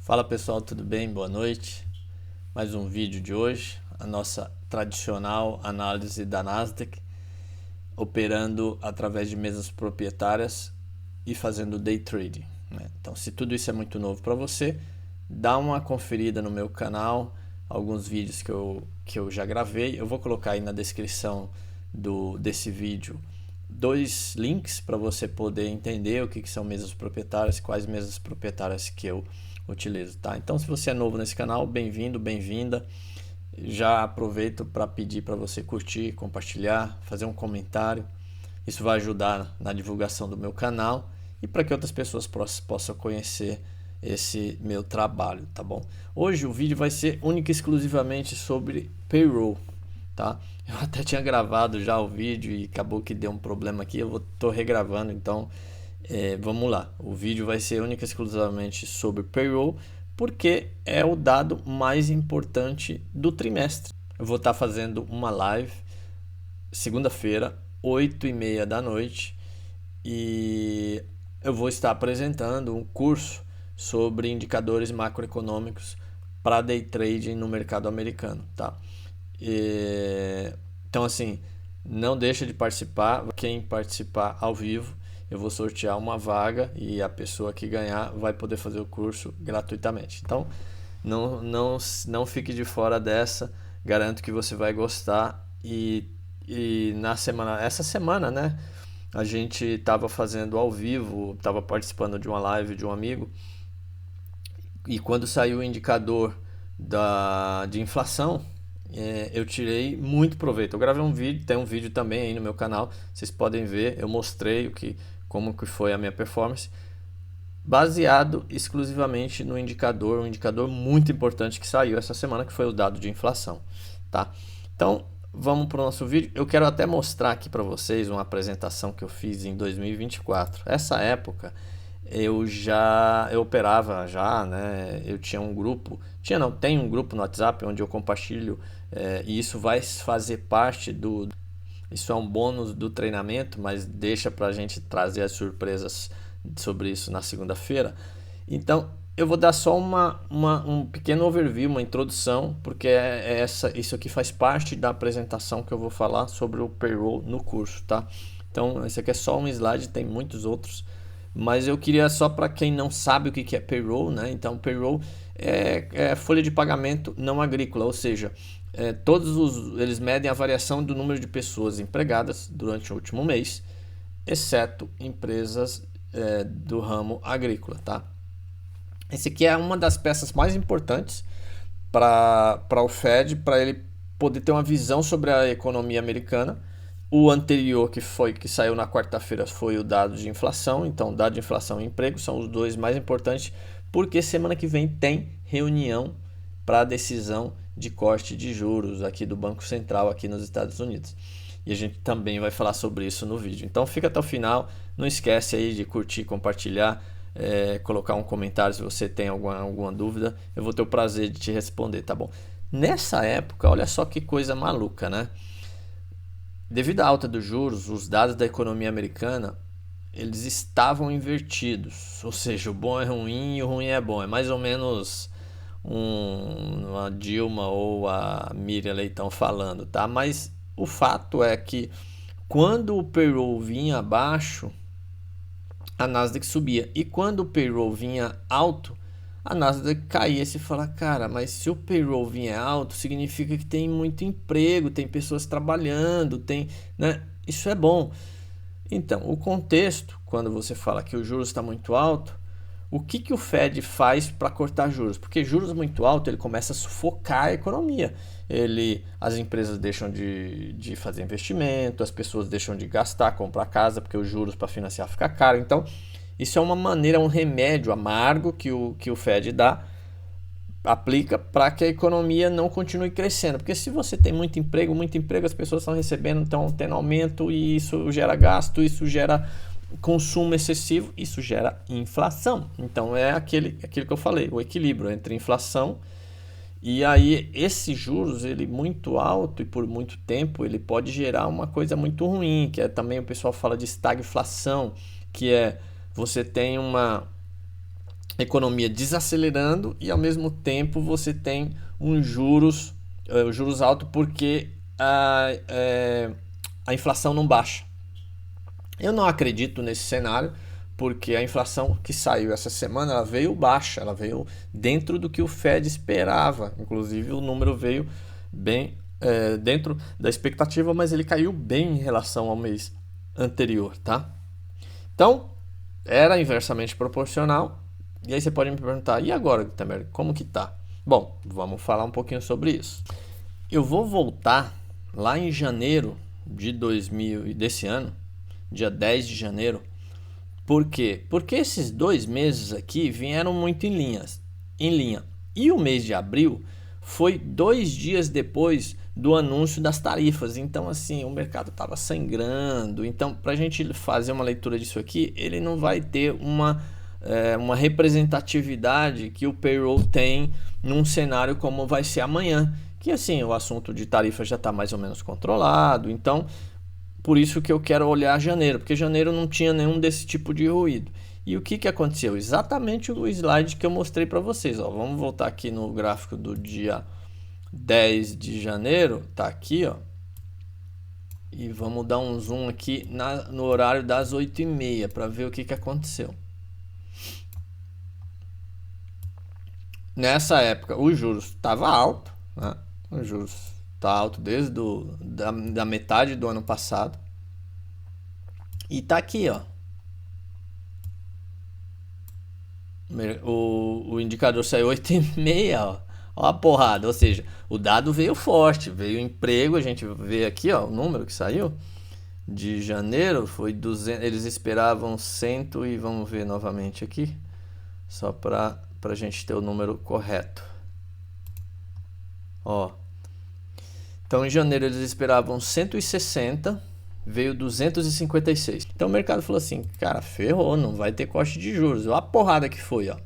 Fala pessoal, tudo bem? Boa noite. Mais um vídeo de hoje, a nossa tradicional análise da Nasdaq, operando através de mesas proprietárias e fazendo day trading, né? Então, se tudo isso é muito novo para você, dá uma conferida no meu canal, alguns vídeos que eu já gravei. Eu vou colocar aí na descrição desse vídeo dois links para você poder entender o que são mesas proprietárias, quais mesas proprietárias que eu utilizo, tá? Então, se você é novo nesse canal, bem-vindo, bem-vinda. Já aproveito para pedir para você curtir, compartilhar, fazer um comentário. Isso vai ajudar na divulgação do meu canal e para que outras pessoas possam conhecer esse meu trabalho, tá bom? Hoje o vídeo vai ser único e exclusivamente sobre payroll, tá? Eu até tinha gravado já o vídeo e acabou que deu um problema aqui, tô regravando, então vamos lá. O vídeo vai ser único e exclusivamente sobre payroll, porque é o dado mais importante do trimestre. Eu vou estar fazendo uma live segunda-feira, 8h30 da noite, e eu vou estar apresentando um curso sobre indicadores macroeconômicos para day trading no mercado americano, tá? Então, assim, não deixa de participar. Quem participar ao vivo, eu vou sortear uma vaga e a pessoa que ganhar vai poder fazer o curso gratuitamente. Então, não fique de fora dessa. Garanto que você vai gostar. E essa semana, né? A gente estava fazendo ao vivo, estava participando de uma live de um amigo. E quando saiu o indicador de inflação, eu tirei muito proveito. Eu gravei um vídeo, tem um vídeo também aí no meu canal, vocês podem ver, eu mostrei como que foi a minha performance, baseado exclusivamente no indicador, um indicador muito importante que saiu essa semana, que foi o dado de inflação, tá? Então, vamos para o nosso vídeo. Eu quero até mostrar aqui para vocês uma apresentação que eu fiz em 2024. Essa época eu operava já, né? Eu tinha um grupo, tem um grupo no WhatsApp onde eu compartilho, e isso vai fazer parte isso é um bônus do treinamento, mas deixa para a gente trazer as surpresas sobre isso na segunda-feira. Então, eu vou dar só um pequeno overview, uma introdução, porque isso aqui faz parte da apresentação que eu vou falar sobre o payroll no curso, tá? Então, esse aqui é só um slide, tem muitos outros, mas eu queria só para quem não sabe o que é payroll, né? Então, payroll é folha de pagamento não agrícola, ou seja, eles medem a variação do número de pessoas empregadas durante o último mês, exceto empresas do ramo agrícola, tá? Esse aqui é uma das peças mais importantes para o Fed, para ele poder ter uma visão sobre a economia americana. O anterior, que saiu na quarta-feira, foi o dado de inflação. Então, dado de inflação e emprego são os dois mais importantes, porque semana que vem tem reunião para a decisão de corte de juros aqui do Banco Central aqui nos Estados Unidos. E a gente também vai falar sobre isso no vídeo. Então fica até o final, não esquece aí de curtir, compartilhar, colocar um comentário se você tem alguma dúvida. Eu vou ter o prazer de te responder, tá bom? Nessa época, olha só que coisa maluca, né? Devido à alta dos juros, os dados da economia americana, eles estavam invertidos. Ou seja, o bom é ruim e o ruim é bom. É mais ou menos a Dilma ou a Miriam Leitão falando, tá? Mas o fato é que quando o payroll vinha abaixo, a Nasdaq subia. E quando o payroll vinha alto, a Nasdaq caía. Você fala, cara, mas se o payroll vinha alto, significa que tem muito emprego, tem pessoas trabalhando, né? Isso é bom. Então, o contexto, quando você fala que o juros está muito alto, o que o Fed faz para cortar juros? Porque juros muito alto, ele começa a sufocar a economia. As empresas deixam de fazer investimento, as pessoas deixam de gastar, comprar casa, porque os juros para financiar fica caro. Então, isso é uma maneira, um remédio amargo que o Fed aplica para que a economia não continue crescendo. Porque se você tem muito emprego, as pessoas estão recebendo, estão tendo aumento, e isso gera gasto, isso gera consumo excessivo, isso gera inflação. Então é aquilo que eu falei, o equilíbrio entre inflação e aí esses juros, ele muito alto e por muito tempo, ele pode gerar uma coisa muito ruim, que é também o pessoal fala de estagflação, que é você tem economia desacelerando e ao mesmo tempo você tem juros alto porque a inflação não baixa. Eu não acredito nesse cenário porque a inflação que saiu essa semana ela veio baixa, ela veio dentro do que o Fed esperava. Inclusive o número veio bem dentro da expectativa, mas ele caiu bem em relação ao mês anterior, tá? Então, era inversamente proporcional. E aí você pode me perguntar, e agora, Gutenberg, como que tá? Bom, vamos falar um pouquinho sobre isso. Eu vou voltar lá em janeiro desse ano, dia 10 de janeiro. Por quê? Porque esses 2 meses aqui vieram muito em linha. E o mês de abril foi 2 dias depois do anúncio das tarifas. Então, assim, o mercado estava sangrando. Então, para a gente fazer uma leitura disso aqui, ele não vai ter uma representatividade que o payroll tem num cenário como vai ser amanhã. Que, assim, o assunto de tarifa já está mais ou menos controlado. Então, por isso que eu quero olhar janeiro, porque janeiro não tinha nenhum desse tipo de ruído. E o que aconteceu? Exatamente o slide que eu mostrei para vocês. Ó. Vamos voltar aqui no gráfico do dia 10 de janeiro, tá aqui, ó. E vamos dar um zoom aqui no horário das 8h30 para ver o que aconteceu. Nessa época, o juros estava alto, né? O juros está alto desde da metade do ano passado. E tá aqui, ó. O indicador saiu 8h30, ó. Ó a porrada, ou seja, o dado veio forte, veio emprego, a gente vê aqui, ó, o número que saiu de janeiro foi 200, eles esperavam 100 e vamos ver novamente aqui, só para a gente ter o número correto. Ó. Então em janeiro eles esperavam 160, veio 256. Então o mercado falou assim, cara, ferrou, não vai ter corte de juros. Olha a porrada que foi, ó.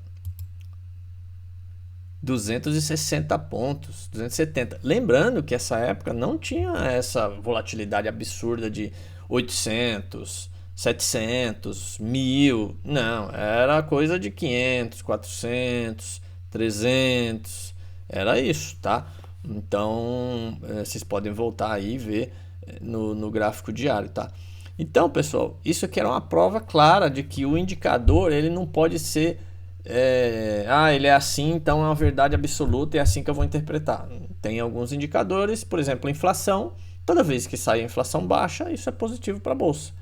260 pontos, 270. Lembrando que essa época não tinha essa volatilidade absurda de 800, 700, 1000. Não, era coisa de 500, 400, 300. Era isso, tá? Então, vocês podem voltar aí e ver no gráfico diário, tá? Então, pessoal, isso aqui era uma prova clara de que o indicador ele não pode ser ele é assim, então é uma verdade absoluta e é assim que eu vou interpretar. Tem alguns indicadores, por exemplo, a inflação. Toda vez que sai a inflação baixa, isso é positivo para a bolsa.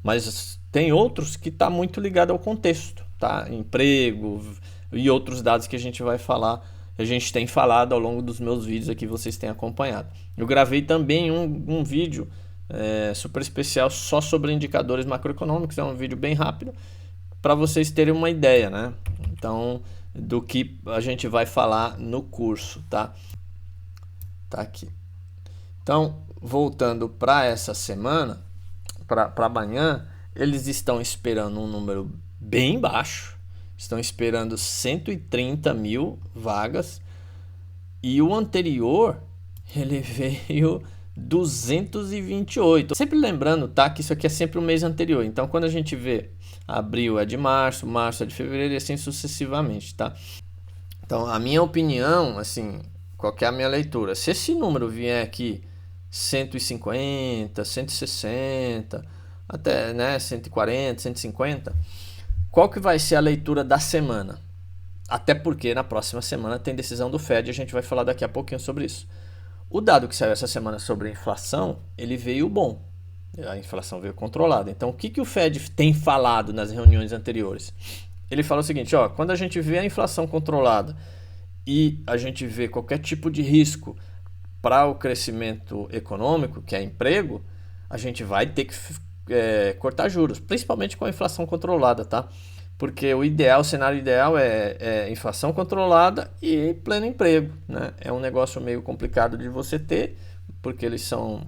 Mas tem outros que está muito ligado ao contexto, tá? Emprego e outros dados que a gente vai falar, a gente tem falado ao longo dos meus vídeos aqui, vocês têm acompanhado. Eu gravei também um vídeo super especial só sobre indicadores macroeconômicos, é um vídeo bem rápido, para vocês terem uma ideia, né? Então, do que a gente vai falar no curso, tá? Tá aqui. Então, voltando para essa semana, para amanhã, eles estão esperando um número bem baixo, estão esperando 130 mil vagas, e o anterior, ele veio 228. Sempre lembrando, tá, que isso aqui é sempre o mês anterior. Então, quando a gente vê abril é de março, março é de fevereiro e assim sucessivamente, tá? Então, a minha opinião, assim, qual que é a minha leitura? Se esse número vier aqui 150, 160, até, né, 140, 150, qual que vai ser a leitura da semana? Até porque na próxima semana tem decisão do Fed e a gente vai falar daqui a pouquinho sobre isso. O dado que saiu essa semana sobre a inflação, ele veio bom. A inflação veio controlada. Então, o que o Fed tem falado nas reuniões anteriores? Ele fala o seguinte, ó, quando a gente vê a inflação controlada e a gente vê qualquer tipo de risco para o crescimento econômico, que é emprego, a gente vai ter que cortar juros, principalmente com a inflação controlada, tá? Porque o cenário ideal é inflação controlada e pleno emprego, né? É um negócio meio complicado de você ter, porque eles são,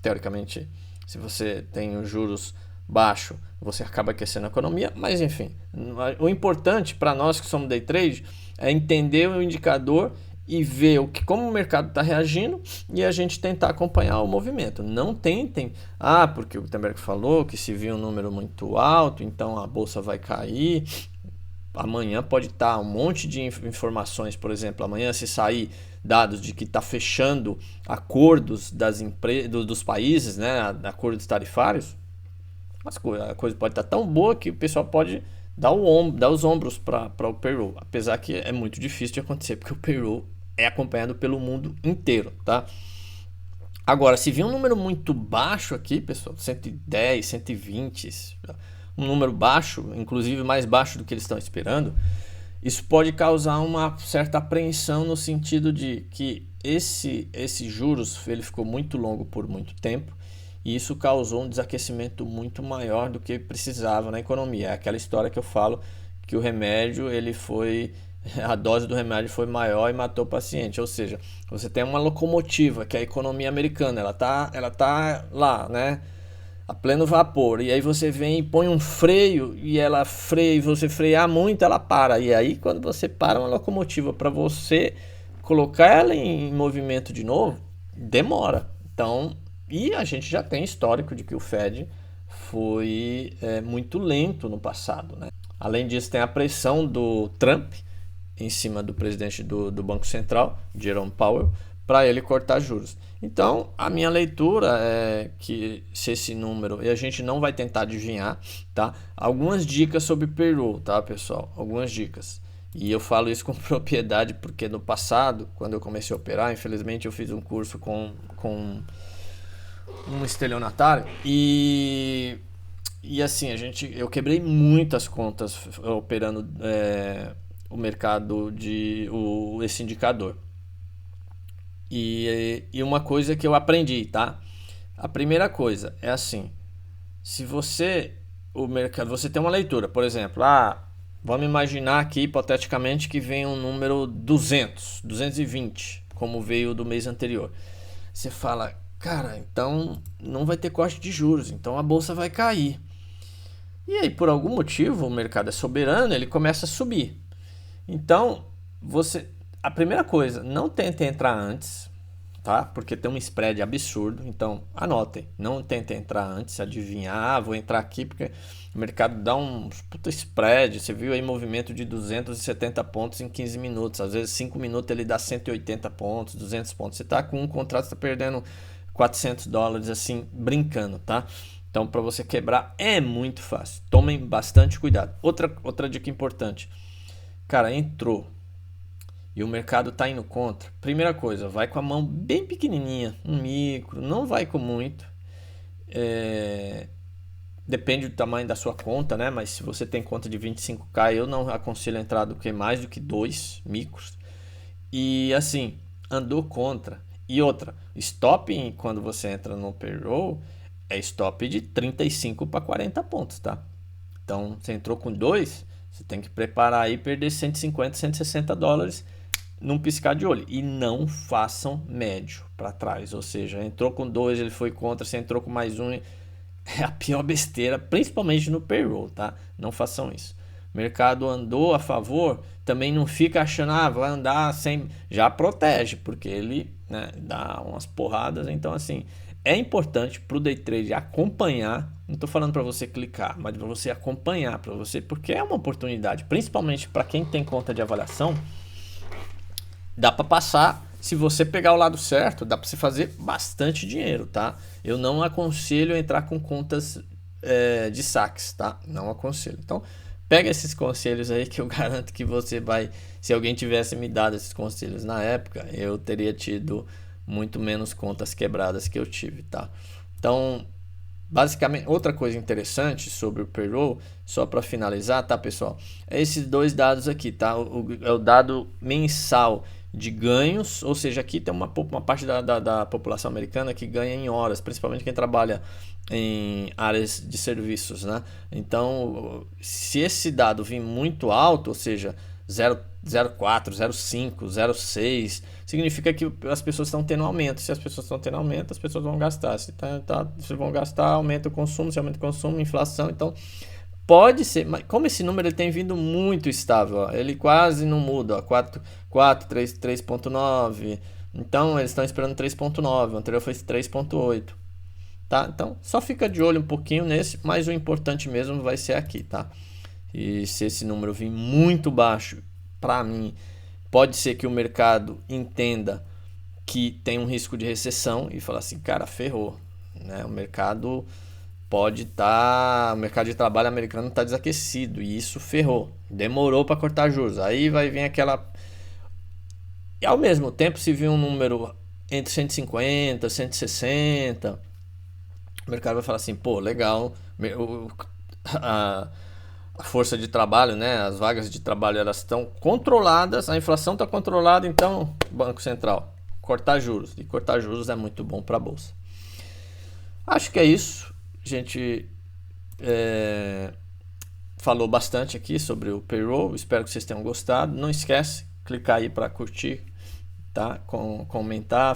teoricamente, se você tem os juros baixos, você acaba aquecendo a economia, mas enfim, o importante para nós que somos day trade é entender o indicador e ver como o mercado está reagindo e a gente tentar acompanhar o movimento. Não tentem, porque o Gutenberg falou que se vir um número muito alto, então a bolsa vai cair. amanhã pode estar um monte de informações, por exemplo, amanhã se sair dados de que está fechando acordos dos países, né, acordos tarifários, a coisa pode estar tão boa que o pessoal pode dar os ombros para o payroll, apesar que é muito difícil de acontecer, porque o payroll é acompanhado pelo mundo inteiro, tá? Agora, se vir um número muito baixo aqui, pessoal, 110, 120, um número baixo, inclusive mais baixo do que eles estão esperando, isso pode causar uma certa apreensão no sentido de que esse juros ele ficou muito longo por muito tempo e isso causou um desaquecimento muito maior do que precisava na economia. É aquela história que eu falo que o remédio a dose do remédio foi maior e matou o paciente. Ou seja, você tem uma locomotiva que é a economia americana, ela tá lá, né, a pleno vapor, e aí você vem e põe um freio e ela freia, e você frear muito ela para, e aí quando você para uma locomotiva para você colocar ela em movimento de novo, demora. Então, e a gente já tem histórico de que o Fed foi muito lento no passado, né? Além disso, tem a pressão do Trump em cima do presidente do Banco Central, Jerome Powell, para ele cortar juros. Então, a minha leitura é que se esse número, e a gente não vai tentar adivinhar, tá? Algumas dicas sobre payroll, tá, pessoal? Algumas dicas. E eu falo isso com propriedade porque no passado, quando eu comecei a operar, infelizmente eu fiz um curso com um estelionatário e assim, eu quebrei muitas contas operando o mercado esse indicador. E uma coisa que eu aprendi, tá? A primeira coisa é assim, se você tem uma leitura, por exemplo, vamos imaginar aqui hipoteticamente que vem um número 220, como veio do mês anterior. Você fala, cara, então não vai ter corte de juros, então a bolsa vai cair. E aí, por algum motivo, o mercado é soberano, ele começa a subir. Então, a primeira coisa, não tente entrar antes, tá? Porque tem um spread absurdo. Então, anotem, não tente entrar antes, adivinhar, vou entrar aqui porque o mercado dá um puta spread. Você viu aí movimento de 270 pontos em 15 minutos. Às vezes, 5 minutos ele dá 180 pontos, 200 pontos. Você tá com um contrato, você tá perdendo $400 assim, brincando, tá? Então, para você quebrar é muito fácil. Tomem bastante cuidado. Outra dica importante. Cara, entrou e o mercado tá indo contra. Primeira coisa, vai com a mão bem pequenininha, um micro, não vai com muito. Depende do tamanho da sua conta, né? Mas se você tem conta de 25k, eu não aconselho entrar do que mais do que 2 micros. E assim, andou contra. E outra, stop quando você entra no payroll é stop de 35 para 40 pontos, tá? Então, você entrou com 2, você tem que preparar aí perder 150, $160 num piscar de olho. E não façam médio para trás. Ou seja, entrou com 2, ele foi contra, você entrou com mais um. É a pior besteira, principalmente no payroll, tá? Não façam isso. O mercado andou a favor, também não fica achando, vai andar sem. Já protege, porque ele, né, dá umas porradas. Então, assim, é importante para o day trade acompanhar. Não estou falando para você clicar, mas para você acompanhar, porque é uma oportunidade, principalmente para quem tem conta de avaliação. Dá para passar, se você pegar o lado certo, dá para você fazer bastante dinheiro, tá? Eu não aconselho entrar com contas de saques, tá? Não aconselho. Então, pega esses conselhos aí que eu garanto que você vai... Se alguém tivesse me dado esses conselhos na época, eu teria tido muito menos contas quebradas que eu tive, tá? Então, basicamente, outra coisa interessante sobre o payroll, só para finalizar, tá, pessoal? É esses dois dados aqui, tá? É o dado mensal de ganhos, ou seja, aqui tem uma parte da população americana que ganha em horas, principalmente quem trabalha em áreas de serviços, né? Então, se esse dado vir muito alto, ou seja, 0,4, 0,5, 0,6, significa que as pessoas estão tendo aumento. Se as pessoas estão tendo aumento, as pessoas vão gastar. Se vão gastar, aumenta o consumo. Se aumenta o consumo, inflação. Então, pode ser, mas como esse número ele tem vindo muito estável, ó, ele quase não muda, ó, 3,9. Então, eles estão esperando 3,9. O anterior foi 3,8. Tá? Então, só fica de olho um pouquinho nesse, mas o importante mesmo vai ser aqui, tá? E se esse número vir muito baixo, para mim, pode ser que o mercado entenda que tem um risco de recessão e falar assim, cara, ferrou, né? O mercado o mercado de trabalho americano está desaquecido e isso ferrou, demorou para cortar juros. Aí vai vir aquela. E ao mesmo tempo, se vir um número entre 150, 160, o mercado vai falar assim, pô, legal, a, a força de trabalho, né, as vagas de trabalho elas estão controladas, a inflação está controlada, então Banco Central cortar juros, e cortar juros é muito bom para a bolsa. Acho que é isso. A gente falou bastante aqui sobre o payroll, espero que vocês tenham gostado. Não esquece, clicar aí para curtir, tá? Comentar,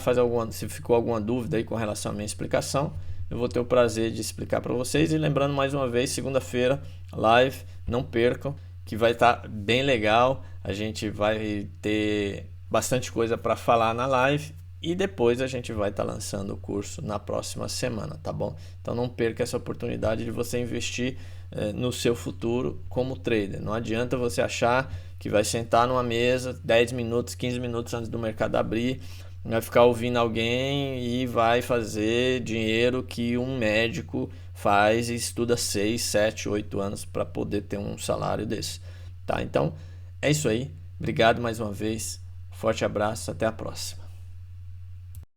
se ficou alguma dúvida aí com relação à minha explicação, eu vou ter o prazer de explicar para vocês. E lembrando mais uma vez, segunda-feira, live, não percam, que vai estar bem legal. A gente vai ter bastante coisa para falar na live e depois a gente vai estar lançando o curso na próxima semana, tá bom? Então não perca essa oportunidade de você investir no seu futuro como trader. Não adianta você achar que vai sentar numa mesa 10 minutos, 15 minutos antes do mercado abrir, vai ficar ouvindo alguém e vai fazer dinheiro que um médico faz e estuda 6, 7, 8 anos para poder ter um salário desse, tá? Então é isso aí. Obrigado mais uma vez. Forte abraço, até a próxima.